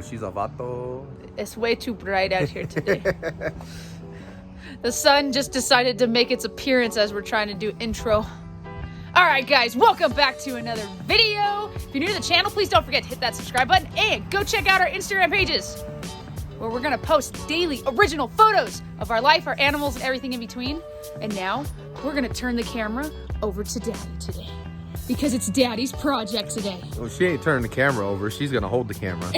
she's a vato. It's way too bright out here today. The sun just decided to make its appearance as we're trying to do intro. All right, guys, welcome back to another video. If you're new to the channel, please don't forget to hit that subscribe button and go check out our Instagram pages, where we're gonna post daily original photos of our life, our animals, and everything in between. And now we're gonna turn the camera over to Daddy today, because it's Daddy's project today. Well, she ain't turning the camera over. She's gonna hold the camera.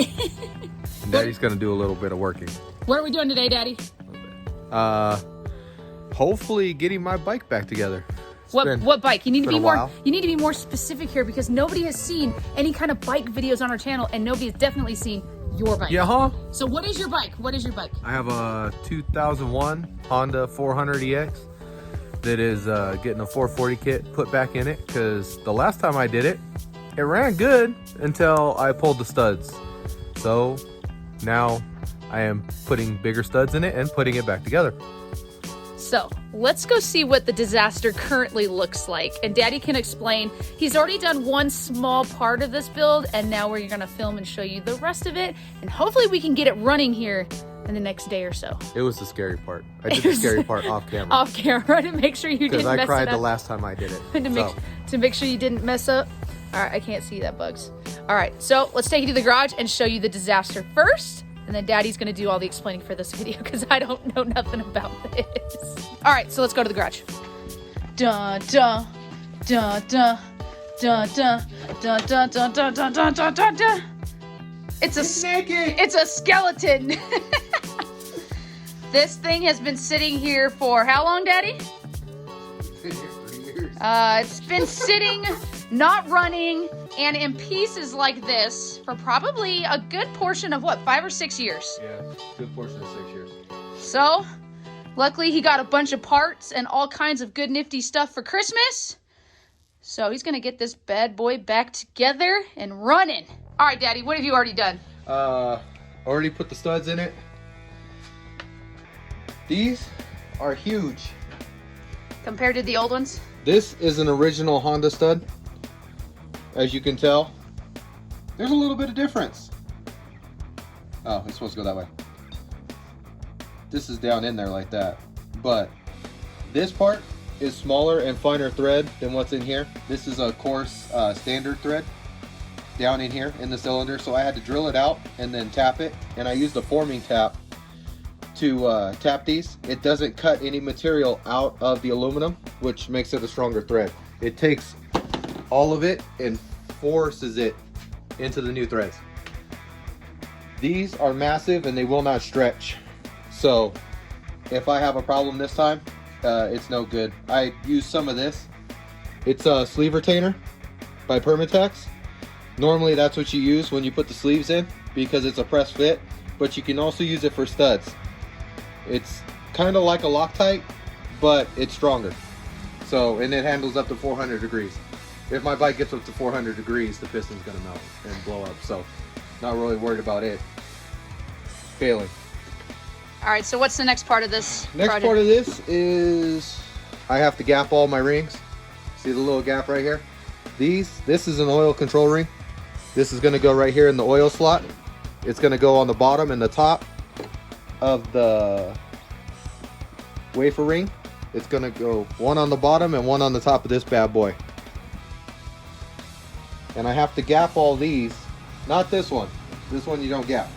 And Daddy's gonna do a little bit of working. What are we doing today, Daddy? Hopefully getting my bike back together. What bike? You need to be more. While. You need to be more specific here, because nobody has seen any kind of bike videos on our channel, and nobody has definitely seen your bike. Yeah, huh? So what is your bike? What is your bike? I have a 2001 Honda 400EX that is getting a 440 kit put back in it, because the last time I did it, it ran good until I pulled the studs. So now I am putting bigger studs in it and putting it back together. So let's go see what the disaster currently looks like. And Daddy can explain. He's already done one small part of this build, and now we're gonna film and show you the rest of it. And hopefully we can get it running here in the next day or so. It was the scary part. I did the scary part off camera. Off camera, to make sure you didn't mess it up. Because I cried the last time I did it. to make sure you didn't mess up. All right, I can't see that, Bugs. All right, so let's take you to the garage and show you the disaster first. And then Daddy's gonna do all the explaining for this video, because I don't know nothing about this. All right, so let's go to the garage. Dun dun dun dun dun dun dun dun dun dun dun dun dun dun dun. It's naked. It's a skeleton. This thing has been sitting here for how long, Daddy? It's been here 3 years. It's been sitting, not running, and in pieces like this for probably a good portion of, what, 5 or 6 years? Yeah, good portion of 6 years. So, luckily he got a bunch of parts and all kinds of good nifty stuff for Christmas. So he's gonna get this bad boy back together and running. All right, Daddy, what have you already done? Already put the studs in it. These are huge. Compared to the old ones? This is an original Honda stud. As you can tell, there's a little bit of difference. Oh, it's supposed to go that way. This is down in there like that. But this part is smaller and finer thread than what's in here. This is a coarse standard thread down in here in the cylinder. So I had to drill it out and then tap it. And I used a forming tap to tap these. It doesn't cut any material out of the aluminum, which makes it a stronger thread. It takes all of it and forces it into the new threads. These are massive and they will not stretch. So if I have a problem this time, it's no good. I use some of this. It's a sleeve retainer by Permatex. Normally that's what you use when you put the sleeves in, because it's a press fit, but you can also use it for studs. It's kind of like a Loctite, but it's stronger. So, and it handles up to 400 degrees. If my bike gets up to 400 degrees, the piston's gonna melt and blow up. So, not really worried about it failing. All right, so what's the next part of this project? Part of this is I have to gap all my rings. See the little gap right here? This is an oil control ring. This is gonna go right here in the oil slot. It's gonna go on the bottom and the top of the wafer ring. It's gonna go one on the bottom and one on the top of this bad boy. And I have to gap all these, not this one. This one you don't gap.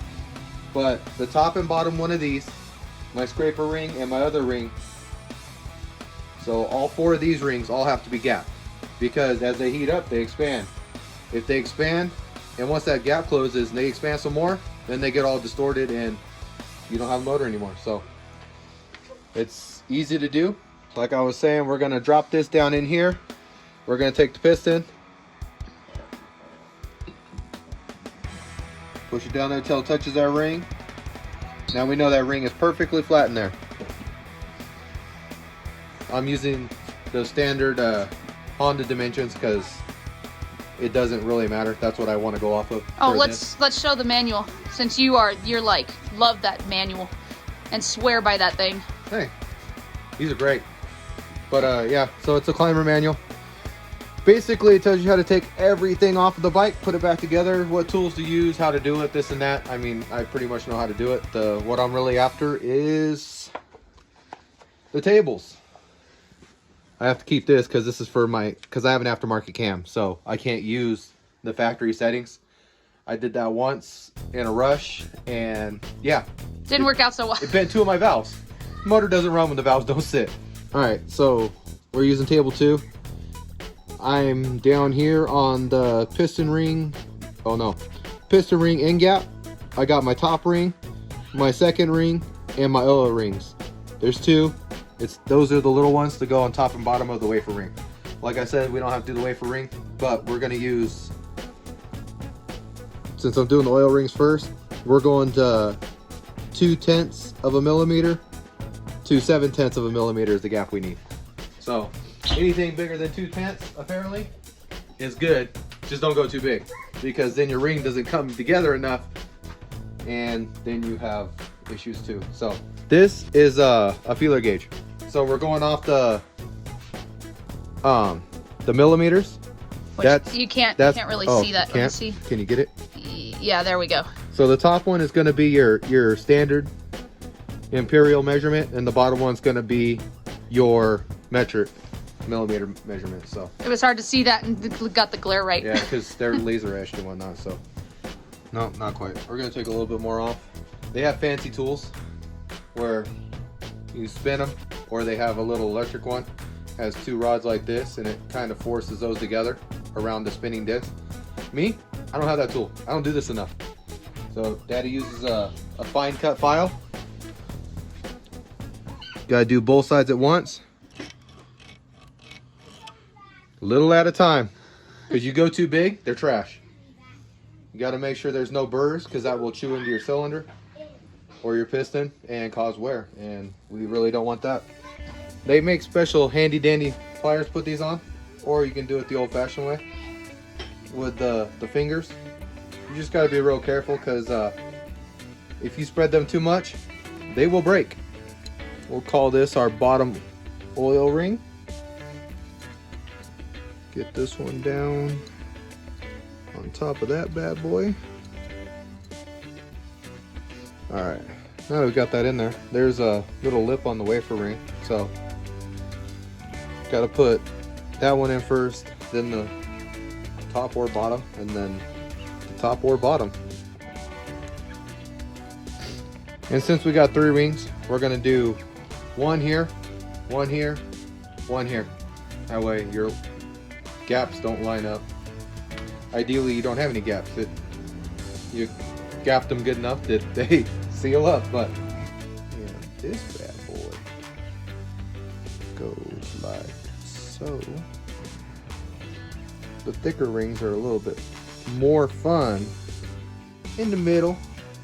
But the top and bottom one of these, my scraper ring and my other ring. So all 4 of these rings all have to be gapped, because as they heat up, they expand. If they expand, and once that gap closes and they expand some more, then they get all distorted and you don't have a motor anymore. So it's easy to do. Like I was saying, we're gonna drop this down in here. We're gonna take the piston, push it down there until it touches our ring. Now we know that ring is perfectly flat in there. I'm using the standard Honda dimensions because it doesn't really matter. That's what I want to go off of. Oh, let's show the manual, since you're like love that manual and swear by that thing. Hey, these are great. But yeah, so it's a climber manual. Basically, it tells you how to take everything off of the bike, put it back together, what tools to use, how to do it, this and that. I mean, I pretty much know how to do it. What I'm really after is the tables. I have to keep this because this is for because I have an aftermarket cam, so I can't use the factory settings. I did that once in a rush, and yeah. Didn't work out so well. It bent 2 of my valves. Motor doesn't run when the valves don't sit. All right, so we're using table 2. I'm down here on the piston ring. Oh no, piston ring end gap. I got my top ring, my second ring, and my oil rings. There's 2. Those are the little ones to go on top and bottom of the wafer ring. Like I said, we don't have to do the wafer ring, but we're gonna use, since I'm doing the oil rings first, we're going to 2/10 of a millimeter to 7/10 of a millimeter is the gap we need. So anything bigger than 2/10 apparently is good. Just don't go too big, because then your ring doesn't come together enough, and then you have issues too. So this is a feeler gauge. So we're going off the millimeters. Which you can't really see that. Let me see. Can you get it? Yeah, there we go. So the top one is going to be your standard imperial measurement, and the bottom one's going to be your metric millimeter measurement. So it was hard to see that and got the glare right. Yeah, because they're laser etched and whatnot. So no, not quite. We're going to take a little bit more off. They have fancy tools where you spin them, or they have a little electric one, has 2 rods like this, and it kind of forces those together around the spinning disc. Me, I don't have that tool. I don't do this enough. So Daddy uses a fine cut file. Gotta do both sides at once, a little at a time, because you go too big, they're trash. You got to make sure there's no burrs, because that will chew into your cylinder or your piston and cause wear, and we really don't want that. They make special handy dandy pliers to put these on, or you can do it the old-fashioned way with the fingers. You just got to be real careful, because if you spread them too much, they will break. We'll call this our bottom oil ring. Get this one down on top of that bad boy. All right, now that we've got that in there, there's a little lip on the wafer ring, so got to put that one in first, then the top or bottom, and then the top or bottom. And since we got 3 rings, we're gonna do 1 here, 1 here, 1 here. That way your gaps don't line up. Ideally, you don't have any gaps. You gapped them good enough that they seal up, but yeah, this bad boy goes like so. The thicker rings are a little bit more fun in the middle.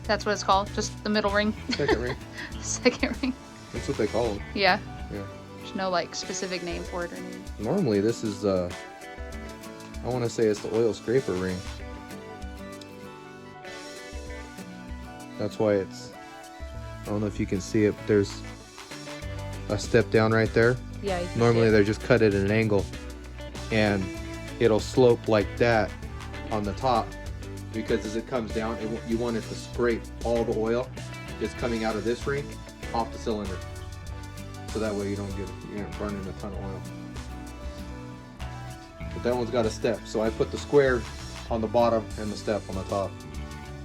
That's what it's called, just the middle ring. Second ring. Second ring. That's what they call them. Yeah. Yeah. There's no like specific name for it or anything. Normally this is I want to say it's the oil scraper ring. That's why it's, I don't know if you can see it, but there's a step down right there. Yeah. Normally they just cut it at an angle, and it'll slope like that on the top, because as it comes down, you want it to scrape all the oil that's coming out of this ring off the cylinder, so that way you don't get burning a ton of oil. But that one's got a step, so I put the square on the bottom and the step on the top.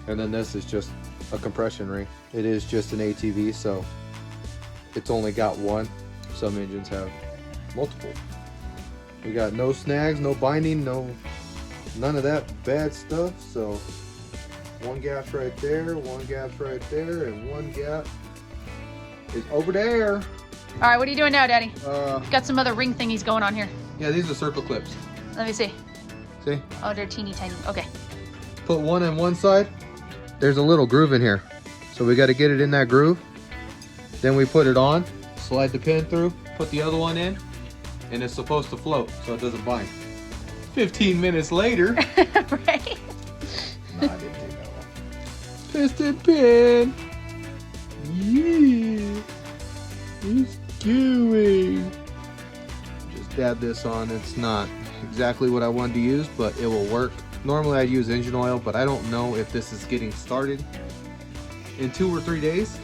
And then this is just a compression ring. It is just an ATV, so it's only got one. Some engines have multiple. We got no snags, no binding, none of that bad stuff. So 1 gap's right there, 1 gap's right there, and 1 gap is over there. All right, what are you doing now, Daddy? Got some other ring thingies going on here. Yeah, these are circle clips. Let me see. See? Oh, they're teeny tiny. Okay. Put one on one side. There's a little groove in here, so we got to get it in that groove. Then we put it on, slide the pin through, put the other one in, and it's supposed to float so it doesn't bind. 15 minutes later. Right? No, I didn't take that one. Piston pin. Yeah. It's going. Just dab this on. It's not exactly what I wanted to use, but it will work. Normally I'd use engine oil, but I don't know if this is getting started in 2 or 3 days,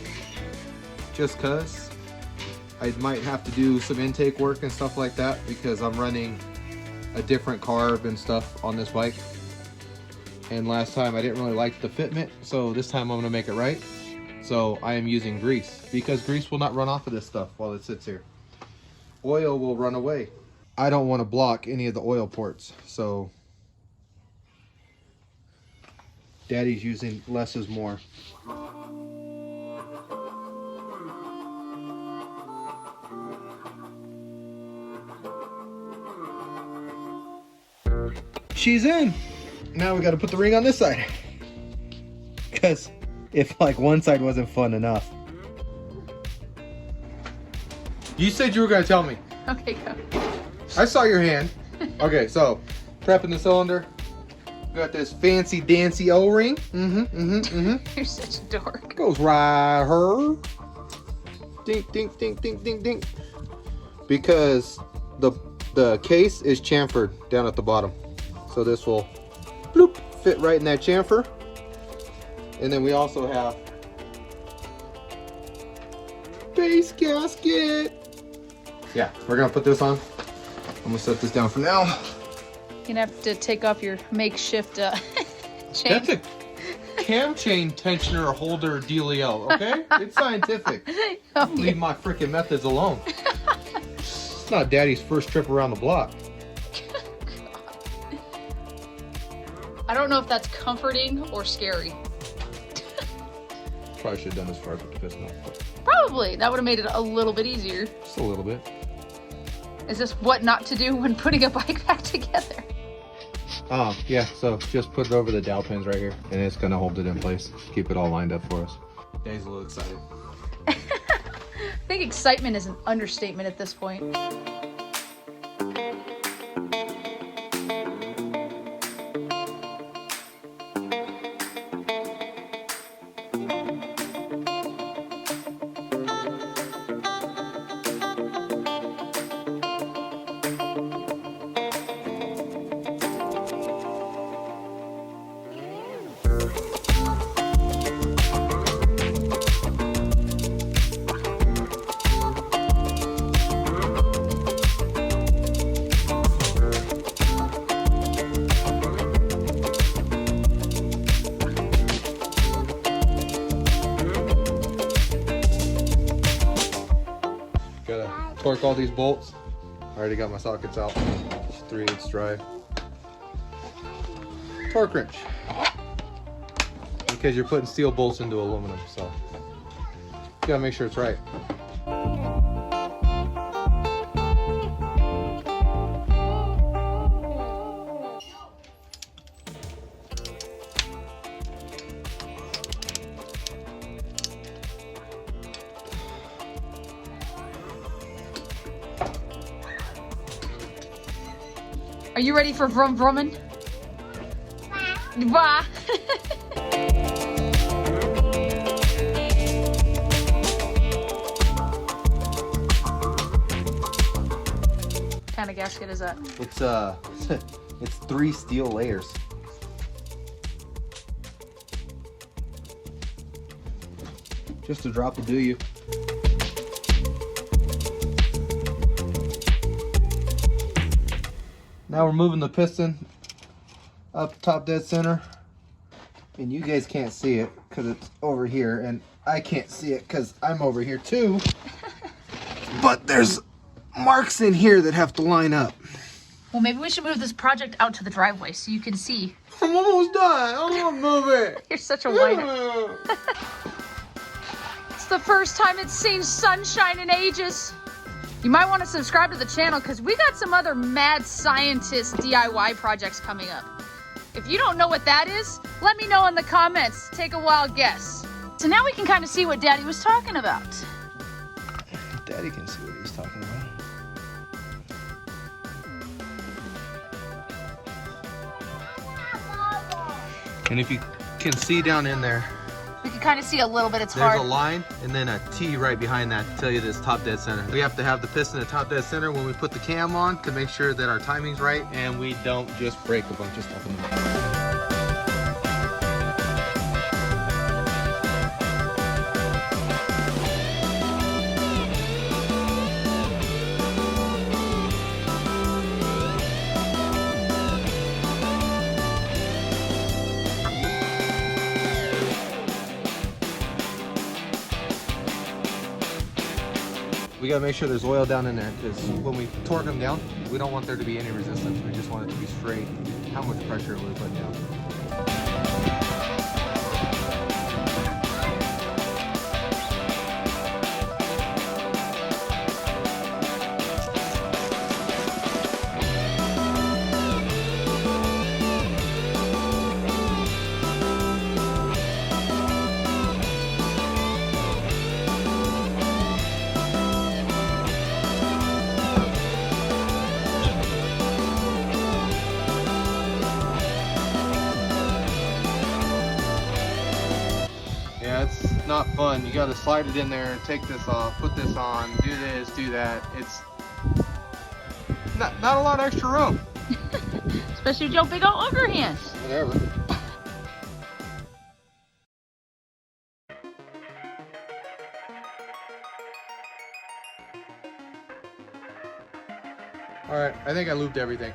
just cause I might have to do some intake work and stuff like that because I'm running a different carb and stuff on this bike. And last time I didn't really like the fitment, so this time I'm gonna make it right. So I am using grease because grease will not run off of this stuff while it sits here. Oil will run away. I don't want to block any of the oil ports, so Daddy's using less is more. She's in. Now we got to put the ring on this side. Because if like one side wasn't fun enough. You said you were going to tell me. Okay, go. I saw your hand. Okay, so prepping the cylinder. Got this fancy dancy O-ring. You're such a dork. Goes right her. Dink, dink, dink, dink, dink, dink. Because the case is chamfered down at the bottom. So this will bloop, fit right in that chamfer. And then we also have base gasket. Yeah, we're gonna put this on. I'm gonna set this down for now. You're gonna have to take off your makeshift chain. That's a cam chain tensioner holder dealio, okay? It's scientific. Oh, Leave my freaking methods alone. It's not Daddy's first trip around the block. I don't know if that's comforting or scary. Probably should have done this first with the piston off, but Probably. That would have made it a little bit easier. just a little bit. Is this what not to do when putting a bike back together? Yeah, so just put it over the dowel pins right here, and it's gonna hold it in place. Keep it all lined up for us. Daddy's a little excited. I think excitement is an understatement at this point. Torque all these bolts. I already got my sockets out. Just 3/8 drive. Torque wrench. Because you're putting steel bolts into aluminum, so you gotta make sure it's right. Are you ready for vroom vroomin'? Bah. What kind of gasket is that? It's it's 3 steel layers. Just a drop will do you. Now we're moving the piston up top dead center. And you guys can't see it because it's over here. And I can't see it because I'm over here too. But there's marks in here that have to line up. Well, maybe we should move this project out to the driveway so you can see. I'm almost done. I want to move it. You're such a whiner. It's the first time it's seen sunshine in ages. You might want to subscribe to the channel because we got some other mad scientist DIY projects coming up. If you don't know what that is, let me know in the comments. Take a wild guess. So now we can kind of see what Daddy was talking about. Daddy can see what he's talking about. And if you can see down in there, We can can kind of see a little bit. It's There's hard. a line and then a T right behind that to tell you this top dead center. We have to have the piston at top dead center when we put the cam on to make sure that our timing's right and we don't just break a bunch of stuff in the middle. We gotta make sure there's oil down in there because when we torque them down, we don't want there to be any resistance. We just want it to be straight. How much pressure will we put down? Yeah, it's not fun. You gotta slide it in there, take this off, put this on, do this, do that. It's not a lot of extra room. Especially with your big old ogre hands. Whatever. All right, I think I looped everything.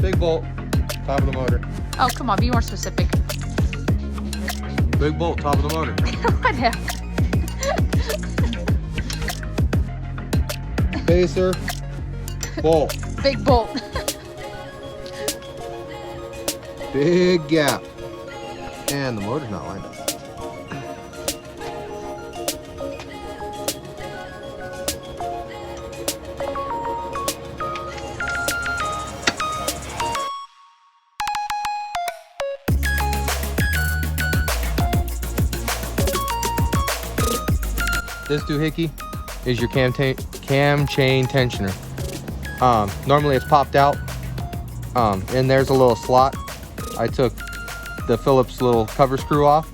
Big bolt, top of the motor. Oh, come on, be more specific. Big bolt, top of the motor. Whatever. Spacer, bolt. Big bolt. Big gap. And the motor's not lined up. This doohickey is your cam chain tensioner. Normally it's popped out, and there's a little slot. I took the Phillips little cover screw off,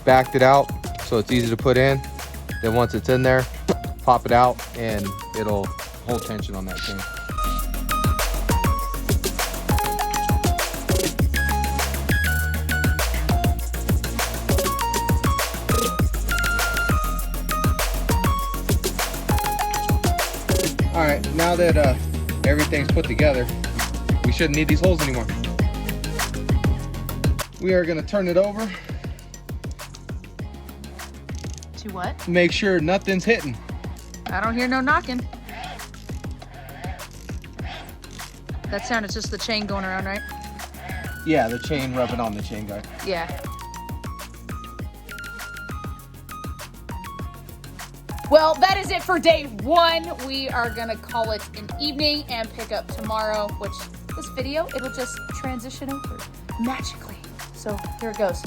backed it out so it's easy to put in. Then once it's in there, pop it out and it'll hold tension on that chain. All right, now that everything's put together, we shouldn't need these holes anymore. We are gonna turn it over. To what? Make sure nothing's hitting. I don't hear no knocking. That sound is just the chain going around, right? Yeah, the chain rubbing on the chain guard. Yeah. Well, that is it for day one. We are gonna call it an evening and pick up tomorrow, which this video, it'll just transition over magically. So here it goes.